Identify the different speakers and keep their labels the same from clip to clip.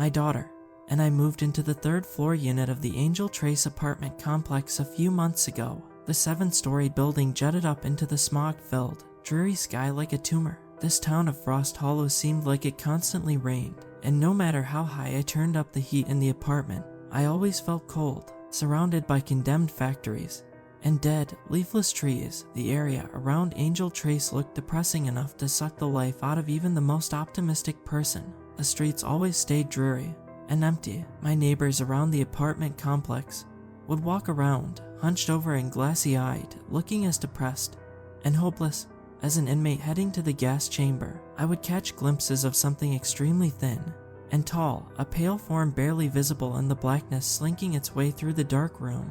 Speaker 1: my daughter, and I moved into the third-floor unit of the Angel Trace apartment complex a few months ago. The 7-story building jutted up into the smog-filled, dreary sky like a tumor. This town of Frost Hollow seemed like it constantly rained, and no matter how high I turned up the heat in the apartment, I always felt cold. Surrounded by condemned factories and dead, leafless trees, the area around Angel Trace looked depressing enough to suck the life out of even the most optimistic person. The streets always stayed dreary and empty. My neighbors around the apartment complex would walk around, hunched over and glassy-eyed, looking as depressed and hopeless as an inmate heading to the gas chamber. I would catch glimpses of something extremely thin and tall, a pale form barely visible in the blackness slinking its way through the dark room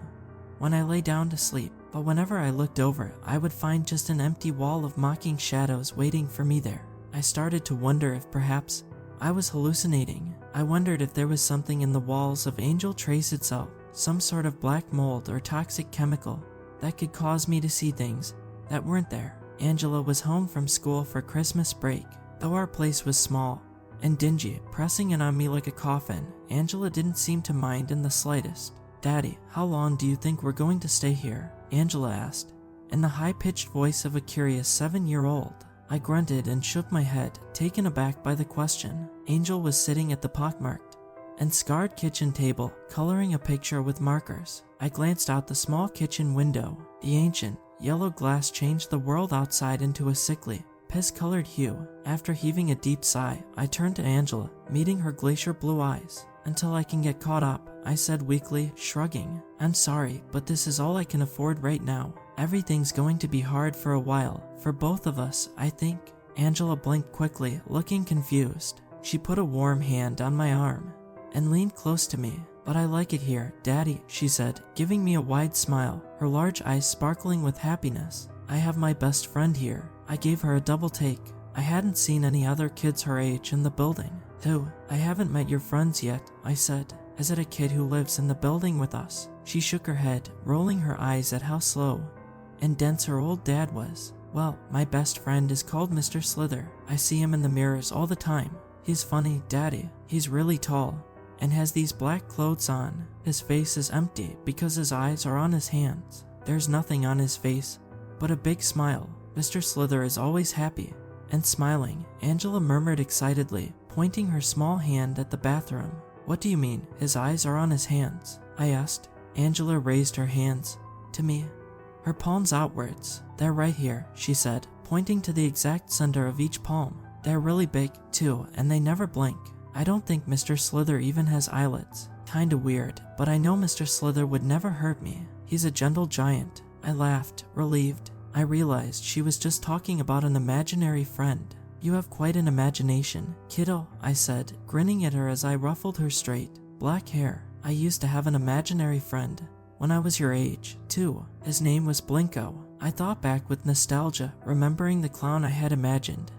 Speaker 1: when I lay down to sleep. But whenever I looked over, I would find just an empty wall of mocking shadows waiting for me there. I started to wonder if perhaps I was hallucinating. I wondered if there was something in the walls of Angel Trace itself, some sort of black mold or toxic chemical that could cause me to see things that weren't there. Angela was home from school for Christmas break. Though our place was small and dingy, pressing in on me like a coffin, Angela didn't seem to mind in the slightest. "Daddy, how long do you think we're going to stay here?" Angela asked, in the high-pitched voice of a curious 7-year-old. I grunted and shook my head, taken aback by the question. Angel was sitting at the pockmarked and scarred kitchen table, coloring a picture with markers. I glanced out the small kitchen window. The ancient, yellow glass changed the world outside into a sickly, piss-colored hue. After heaving a deep sigh, I turned to Angela, meeting her glacier blue eyes. "Until I can get caught up," I said weakly, shrugging. "I'm sorry, but this is all I can afford right now. Everything's going to be hard for a while, for both of us, I think." Angela blinked quickly, looking confused. She put a warm hand on my arm and leaned close to me. "But I like it here, Daddy," she said, giving me a wide smile, her large eyes sparkling with happiness. "I have my best friend here." I gave her a double take. I hadn't seen any other kids her age in the building. "Who? I haven't met your friends yet," I said. "Is it a kid who lives in the building with us?" She shook her head, rolling her eyes at how slow and dense her old dad was. "Well, my best friend is called Mr. Slither. I see him in the mirrors all the time. He's funny, Daddy. He's really tall and has these black clothes on. His face is empty because his eyes are on his hands. There's nothing on his face but a big smile. Mr. Slither is always happy and smiling," Angela murmured excitedly, pointing her small hand at the bathroom. "What do you mean, his eyes are on his hands?" I asked. Angela raised her hands to me, her palms outwards. "They're right here," she said, pointing to the exact center of each palm. "They're really big, too, and they never blink. I don't think Mr. Slither even has eyelids. Kinda weird, but I know Mr. Slither would never hurt me. He's a gentle giant." I laughed, relieved. I realized she was just talking about an imaginary friend. "You have quite an imagination, kiddo," I said, grinning at her as I ruffled her straight, black hair. "I used to have an imaginary friend when I was your age, too. His name was Blinko." I thought back with nostalgia, remembering the clown I had imagined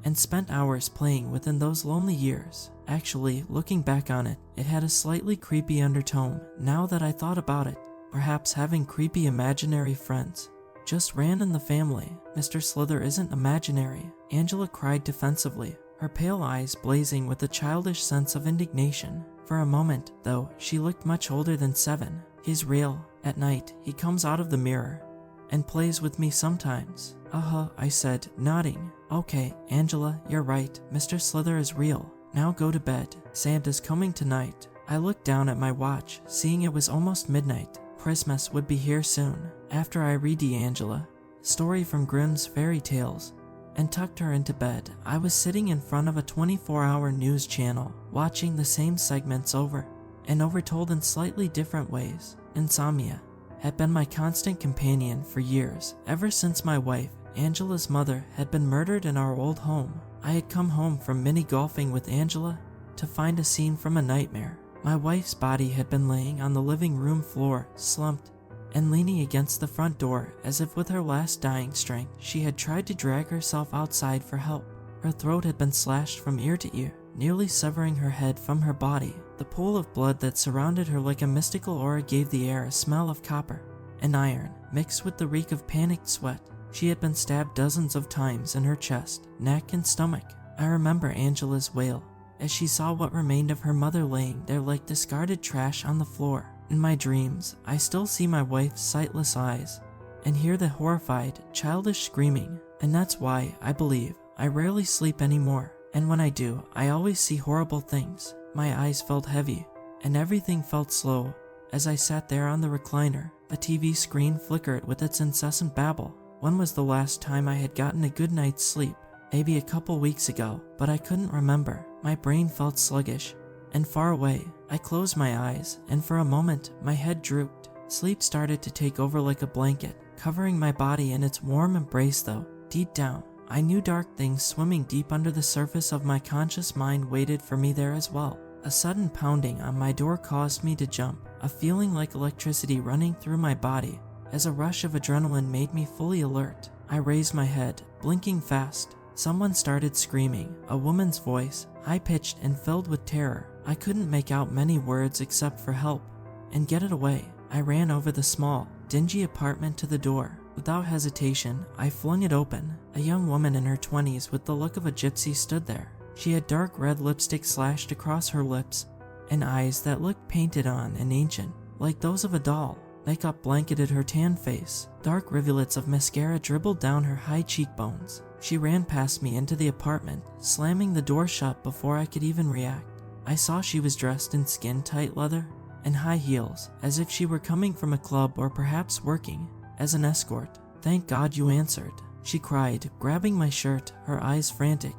Speaker 1: and spent hours playing with in those lonely years. Actually, looking back on it, it had a slightly creepy undertone now that I thought about it. Perhaps having creepy imaginary friends just ran in the family. "Mr. Slither isn't imaginary," Angela cried defensively, her pale eyes blazing with a childish sense of indignation. For a moment, though, she looked much older than 7. "He's real. At night, he comes out of the mirror and plays with me sometimes." "Uh-huh," I said, nodding. "Okay, Angela, you're right. Mr. Slither is real. Now go to bed. Santa's coming tonight." I looked down at my watch, seeing it was almost midnight. Christmas would be here soon. After I read Angela story from Grimm's fairy tales and tucked her into bed, I was sitting in front of a 24-hour news channel, watching the same segments over and over told in slightly different ways. Insomnia had been my constant companion for years, ever since my wife, Angela's mother, had been murdered in our old home. I had come home from mini-golfing with Angela to find a scene from a nightmare. My wife's body had been laying on the living room floor, slumped and leaning against the front door as if with her last dying strength she had tried to drag herself outside for help. Her throat had been slashed from ear to ear, nearly severing her head from her body. The pool of blood that surrounded her like a mystical aura gave the air a smell of copper and iron, mixed with the reek of panicked sweat. She had been stabbed dozens of times in her chest, neck, and stomach. I remember Angela's wail as she saw what remained of her mother laying there like discarded trash on the floor. In my dreams, I still see my wife's sightless eyes and hear the horrified, childish screaming, and that's why, I believe, I rarely sleep anymore. And when I do, I always see horrible things. My eyes felt heavy, and everything felt slow. As I sat there on the recliner, the TV screen flickered with its incessant babble. When was the last time I had gotten a good night's sleep? Maybe a couple weeks ago, but I couldn't remember. My brain felt sluggish and far away. I closed my eyes, and for a moment, my head drooped. Sleep started to take over like a blanket, covering my body in its warm embrace though. Deep down, I knew dark things swimming deep under the surface of my conscious mind waited for me there as well. A sudden pounding on my door caused me to jump, a feeling like electricity running through my body. As a rush of adrenaline made me fully alert, I raised my head, blinking fast. Someone started screaming, a woman's voice, high-pitched and filled with terror. I couldn't make out many words except for help and get it away. I ran over the small, dingy apartment to the door. Without hesitation, I flung it open. A young woman in her 20s with the look of a gypsy stood there. She had dark red lipstick slashed across her lips and eyes that looked painted on and ancient, like those of a doll. Makeup blanketed her tan face. Dark rivulets of mascara dribbled down her high cheekbones. She ran past me into the apartment, slamming the door shut before I could even react. I saw she was dressed in skin-tight leather and high heels, as if she were coming from a club or perhaps working as an escort. "Thank God you answered," she cried, grabbing my shirt, her eyes frantic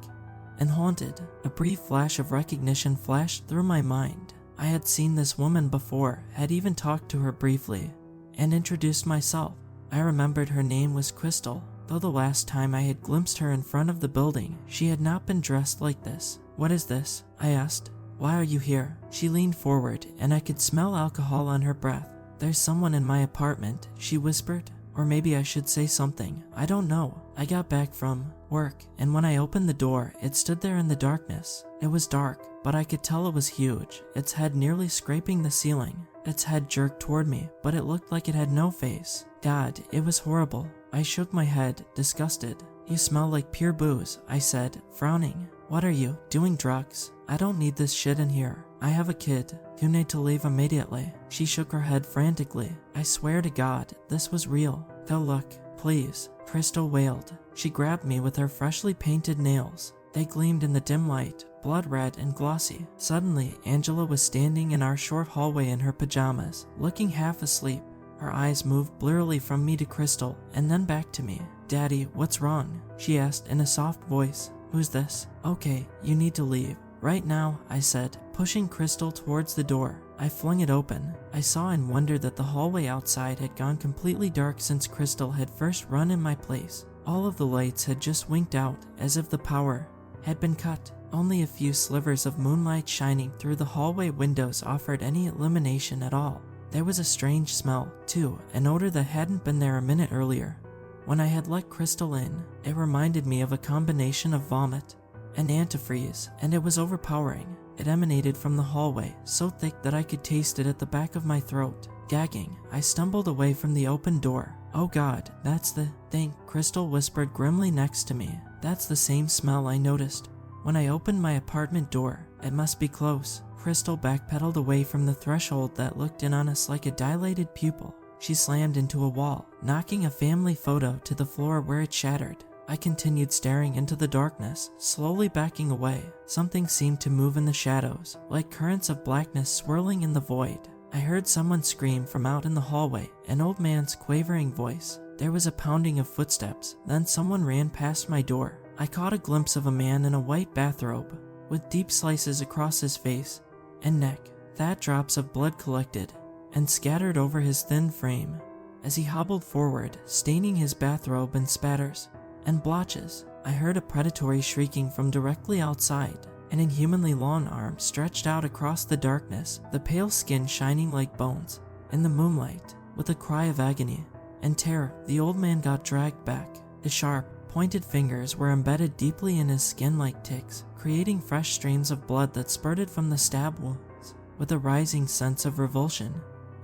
Speaker 1: and haunted. A brief flash of recognition flashed through my mind. I had seen this woman before, had even talked to her briefly, and introduced myself. I remembered her name was Crystal, though the last time I had glimpsed her in front of the building, she had not been dressed like this. "What is this?" I asked. "Why are you here?" She leaned forward, and I could smell alcohol on her breath. "There's someone in my apartment," she whispered. Or maybe I should say something. I don't know. I got back from work, and when I opened the door, it stood there in the darkness. It was dark, but I could tell it was huge, its head nearly scraping the ceiling. Its head jerked toward me, but it looked like it had no face. God, it was horrible. I shook my head, disgusted. "You smell like pure booze," I said, frowning. "What are you, doing drugs? I don't need this shit in here. I have a kid. You need to leave immediately." She shook her head frantically. "I swear to God, this was real. Go look, please," Crystal wailed. She grabbed me with her freshly painted nails. They gleamed in the dim light, blood red and glossy. Suddenly, Angela was standing in our short hallway in her pajamas, looking half asleep. Her eyes moved blurrily from me to Crystal, and then back to me. "Daddy, what's wrong?" she asked in a soft voice. "Who's this?" "Okay, you need to leave. Right now," I said, pushing Crystal towards the door. I flung it open. I saw and wondered that the hallway outside had gone completely dark since Crystal had first run in my place. All of the lights had just winked out, as if the power had been cut. Only a few slivers of moonlight shining through the hallway windows offered any illumination at all. There was a strange smell, too, an odor that hadn't been there a minute earlier. When I had let Crystal in, it reminded me of a combination of vomit and antifreeze, and it was overpowering. It emanated from the hallway, so thick that I could taste it at the back of my throat. Gagging, I stumbled away from the open door. "Oh God, that's the thing," Crystal whispered grimly next to me. "That's the same smell I noticed when I opened my apartment door. It must be close." Crystal backpedaled away from the threshold that looked in on us like a dilated pupil. She slammed into a wall, knocking a family photo to the floor where it shattered. I continued staring into the darkness, slowly backing away. Something seemed to move in the shadows, like currents of blackness swirling in the void. I heard someone scream from out in the hallway, an old man's quavering voice. There was a pounding of footsteps, then someone ran past my door. I caught a glimpse of a man in a white bathrobe, with deep slices across his face and neck. Fat drops of blood collected and scattered over his thin frame as he hobbled forward, staining his bathrobe in spatters and blotches. I heard a predatory shrieking from directly outside. An inhumanly long arm stretched out across the darkness, the pale skin shining like bones in the moonlight. With a cry of agony and terror, the old man got dragged back. The sharp, pointed fingers were embedded deeply in his skin like ticks, creating fresh streams of blood that spurted from the stab wounds. With a rising sense of revulsion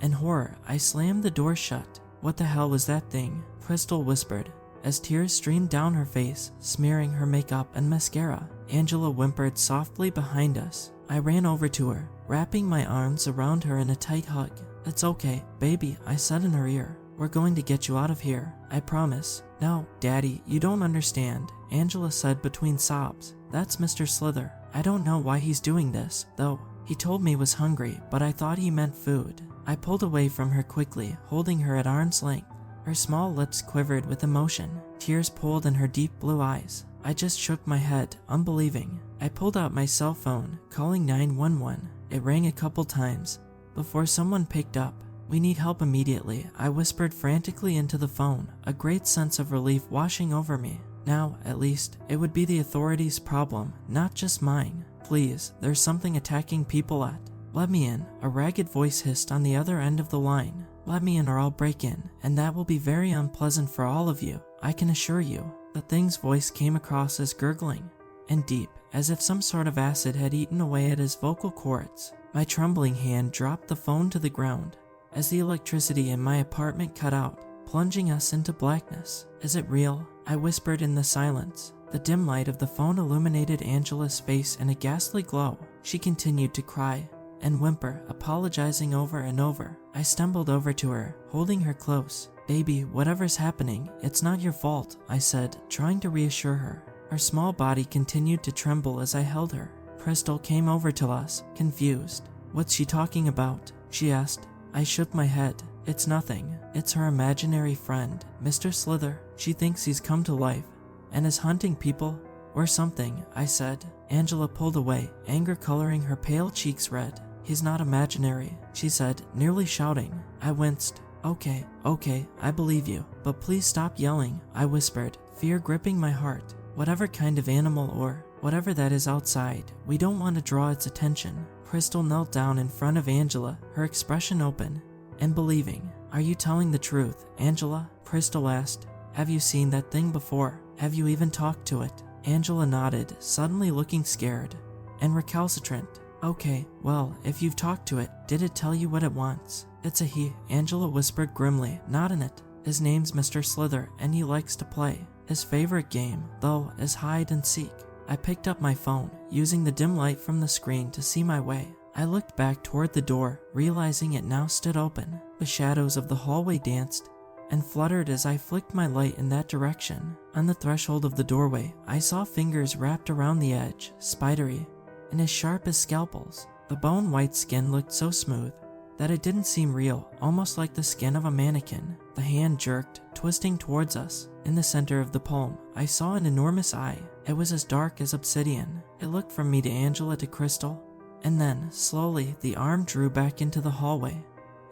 Speaker 1: and horror, I slammed the door shut. "What the hell was that thing?" Crystal whispered, as tears streamed down her face, smearing her makeup and mascara. Angela whimpered softly behind us. I ran over to her, wrapping my arms around her in a tight hug. "It's okay, baby," I said in her ear. "We're going to get you out of here, I promise." "No, Daddy, you don't understand," Angela said between sobs. "That's Mr. Slither. I don't know why he's doing this, though. He told me he was hungry, but I thought he meant food." I pulled away from her quickly, holding her at arm's length. Her small lips quivered with emotion. Tears pooled in her deep blue eyes. I just shook my head, unbelieving. I pulled out my cell phone, calling 911. It rang a couple times before someone picked up. "We need help immediately," I whispered frantically into the phone, a great sense of relief washing over me. Now, at least, it would be the authorities' problem, not just mine. "Please, there's something attacking people at." "Let me in," a ragged voice hissed on the other end of the line. "Let me in or I'll break in, and that will be very unpleasant for all of you, I can assure you." The thing's voice came across as gurgling and deep, as if some sort of acid had eaten away at his vocal cords. My trembling hand dropped the phone to the ground as the electricity in my apartment cut out, plunging us into blackness. "Is it real?" I whispered in the silence. The dim light of the phone illuminated Angela's face in a ghastly glow. She continued to cry and whimper, apologizing over and over. I stumbled over to her, holding her close. "Baby, whatever's happening, it's not your fault," I said, trying to reassure her. Her small body continued to tremble as I held her. Crystal came over to us, confused. "What's she talking about?" she asked. I shook my head. "It's nothing. It's her imaginary friend, Mr. Slither. She thinks he's come to life and is hunting people or something," I said. Angela pulled away, anger coloring her pale cheeks red. "He's not imaginary," she said, nearly shouting. I winced. Okay, I believe you, but please stop yelling," I whispered, fear gripping my heart. "Whatever kind of animal or whatever that is outside, we don't want to draw its attention." Crystal knelt down in front of Angela, her expression open and believing. "Are you telling the truth, Angela?" Crystal asked. "Have you seen that thing before? Have you even talked to it?" Angela nodded, suddenly looking scared and recalcitrant. "Okay, well, if you've talked to it, did it tell you what it wants?" "It's a he," Angela whispered grimly, "not in it. His name's Mr. Slither, and he likes to play. His favorite game, though, is hide and seek." I picked up my phone, using the dim light from the screen to see my way. I looked back toward the door, realizing it now stood open. The shadows of the hallway danced and fluttered as I flicked my light in that direction. On the threshold of the doorway, I saw fingers wrapped around the edge, spidery and as sharp as scalpels. The bone-white skin looked so smooth that it didn't seem real, almost like the skin of a mannequin. The hand jerked, twisting towards us. In the center of the palm, I saw an enormous eye. It was as dark as obsidian. It looked from me to Angela to Crystal, and then, slowly, the arm drew back into the hallway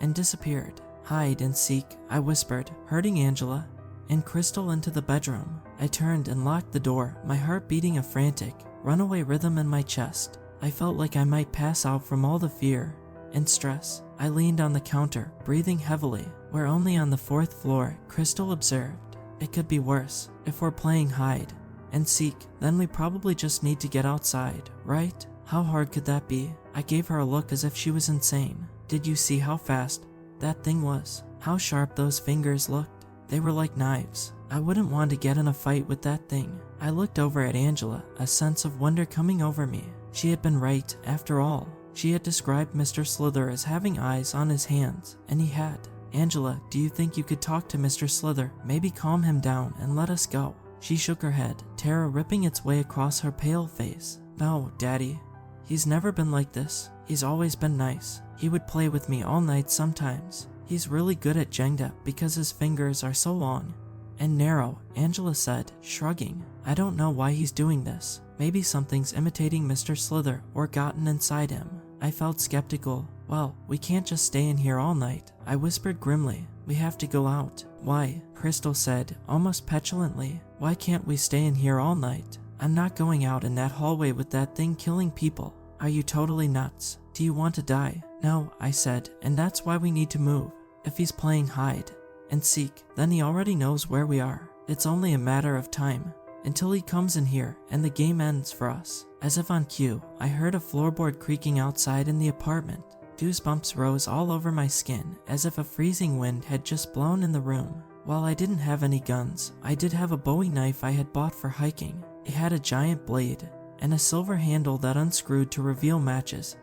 Speaker 1: and disappeared. "Hide and seek," I whispered, herding Angela and Crystal into the bedroom. I turned and locked the door, my heart beating a frantic, runaway rhythm in my chest. I felt like I might pass out from all the fear and stress. I leaned on the counter, breathing heavily. "We're only on the 4th floor," Crystal observed. "It could be worse. If we're playing hide and seek, then we probably just need to get outside, right? How hard could that be?" I gave her a look as if she was insane. "Did you see how fast that thing was? How sharp those fingers looked? They were like knives. I wouldn't want to get in a fight with that thing." I looked over at Angela, a sense of wonder coming over me. She had been right, after all. She had described Mr. Slither as having eyes on his hands, and he had. "Angela, do you think you could talk to Mr. Slither, maybe calm him down and let us go?" She shook her head, terror ripping its way across her pale face. "No, Daddy. He's never been like this. He's always been nice. He would play with me all night sometimes. He's really good at Jenga because his fingers are so long and narrow," Angela said, shrugging. "I don't know why he's doing this. Maybe something's imitating Mr. Slither or gotten inside him." I felt skeptical. "Well, we can't just stay in here all night," I whispered grimly. "We have to go out." "Why?" Crystal said, almost petulantly. "Why can't we stay in here all night? I'm not going out in that hallway with that thing killing people. Are you totally nuts? Do you want to die?" "No," I said, "and that's why we need to move. If he's playing hide and seek, then he already knows where we are. It's only a matter of time until he comes in here and the game ends for us." As if on cue, I heard a floorboard creaking outside in the apartment. Goosebumps rose all over my skin as if a freezing wind had just blown in the room. While I didn't have any guns, I did have a Bowie knife I had bought for hiking. It had a giant blade and a silver handle that unscrewed to reveal matches,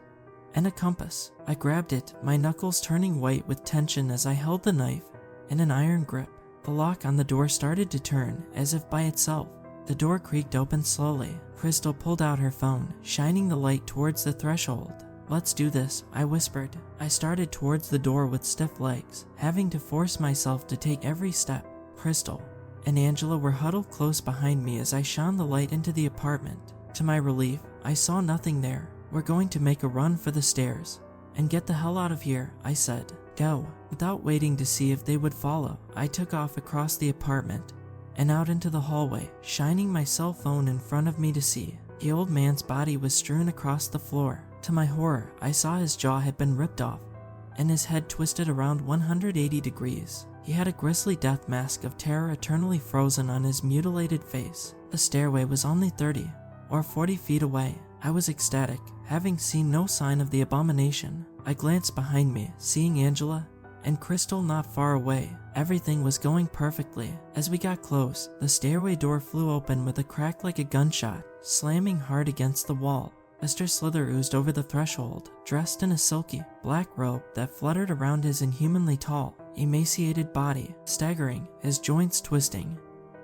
Speaker 1: and a compass. I grabbed it, my knuckles turning white with tension as I held the knife in an iron grip. The lock on the door started to turn, as if by itself. The door creaked open slowly. Crystal pulled out her phone, shining the light towards the threshold. "Let's do this," I whispered. I started towards the door with stiff legs, having to force myself to take every step. Crystal and Angela were huddled close behind me as I shone the light into the apartment. To my relief, I saw nothing there. "We're going to make a run for the stairs and get the hell out of here," I said. "Go." Without waiting to see if they would follow, I took off across the apartment and out into the hallway, shining my cell phone in front of me to see. The old man's body was strewn across the floor. To my horror, I saw his jaw had been ripped off and his head twisted around 180 degrees. He had a grisly death mask of terror eternally frozen on his mutilated face. The stairway was only 30 or 40 feet away. I was ecstatic, having seen no sign of the abomination. I glanced behind me, seeing Angela and Crystal not far away. Everything was going perfectly. As we got close, the stairway door flew open with a crack like a gunshot, slamming hard against the wall. Mr. Slither oozed over the threshold, dressed in a silky, black robe that fluttered around his inhumanly tall, emaciated body. Staggering, his joints twisting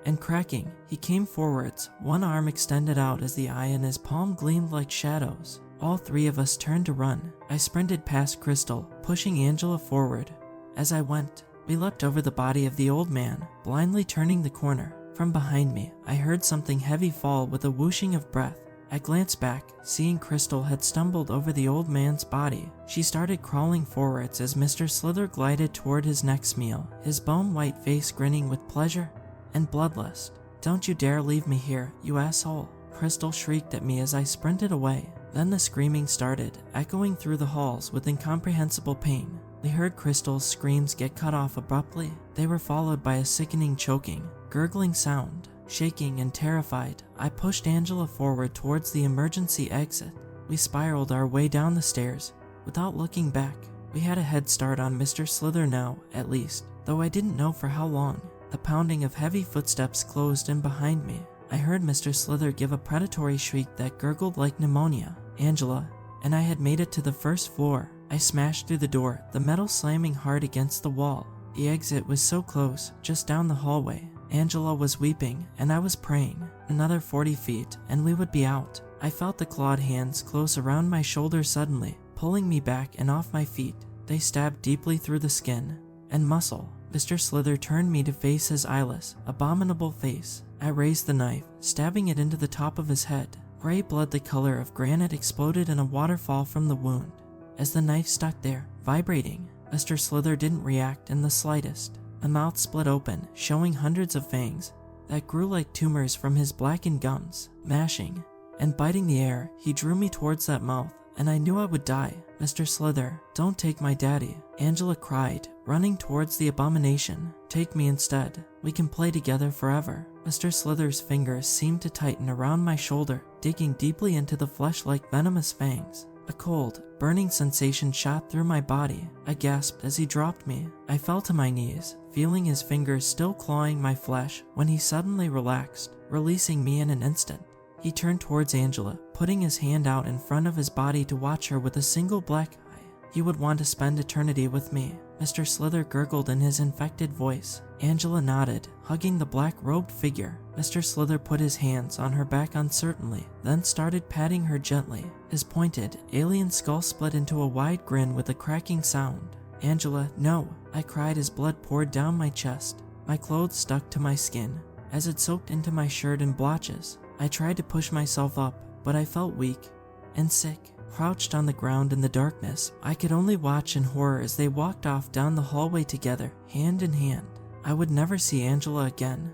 Speaker 1: and cracking, he came forwards, one arm extended out as the eye in his palm gleamed like shadows. All three of us turned to run. I sprinted past Crystal, pushing Angela forward. As I went, we leapt over the body of the old man, blindly turning the corner. From behind me, I heard something heavy fall with a whooshing of breath. I glanced back, seeing Crystal had stumbled over the old man's body. She started crawling forwards as Mr. Slither glided toward his next meal, his bone-white face grinning with pleasure and bloodlust. "Don't you dare leave me here, you asshole!" Crystal shrieked at me as I sprinted away. Then the screaming started, echoing through the halls with incomprehensible pain. We heard Crystal's screams get cut off abruptly. They were followed by a sickening choking, gurgling sound. Shaking and terrified, I pushed Angela forward towards the emergency exit. We spiraled our way down the stairs, without looking back. We had a head start on Mr. Slither now, at least, though I didn't know for how long. The pounding of heavy footsteps closed in behind me. I heard Mr. Slither give a predatory shriek that gurgled like pneumonia. Angela and I had made it to the first floor. I smashed through the door, the metal slamming hard against the wall. The exit was so close, just down the hallway. Angela was weeping, and I was praying. Another 40 feet, and we would be out. I felt the clawed hands close around my shoulders suddenly, pulling me back and off my feet. They stabbed deeply through the skin and muscle. Mr. Slither turned me to face his eyeless, abominable face. I raised the knife, stabbing it into the top of his head. Gray blood the color of granite exploded in a waterfall from the wound. As the knife stuck there, vibrating, Mr. Slither didn't react in the slightest. A mouth split open, showing hundreds of fangs that grew like tumors from his blackened gums. Mashing and biting the air, he drew me towards that mouth, and I knew I would die. "Mr. Slither, don't take my daddy," Angela cried, running towards the abomination. "Take me instead. We can play together forever." Mr. Slither's fingers seemed to tighten around my shoulder, digging deeply into the flesh like venomous fangs. A cold, burning sensation shot through my body. I gasped as he dropped me. I fell to my knees, feeling his fingers still clawing my flesh when he suddenly relaxed, releasing me in an instant. He turned towards Angela, putting his hand out in front of his body to watch her with a single black eye. He would want to spend eternity with me. Mr. Slither gurgled in his infected voice. Angela nodded, hugging the black-robed figure. Mr. Slither put his hands on her back uncertainly, then started patting her gently. His pointed, alien skull split into a wide grin with a cracking sound. "Angela, no!" I cried as blood poured down my chest. My clothes stuck to my skin, as it soaked into my shirt in blotches. I tried to push myself up, but I felt weak and sick. Crouched on the ground in the darkness, I could only watch in horror as they walked off down the hallway together, hand in hand. I would never see Angela again.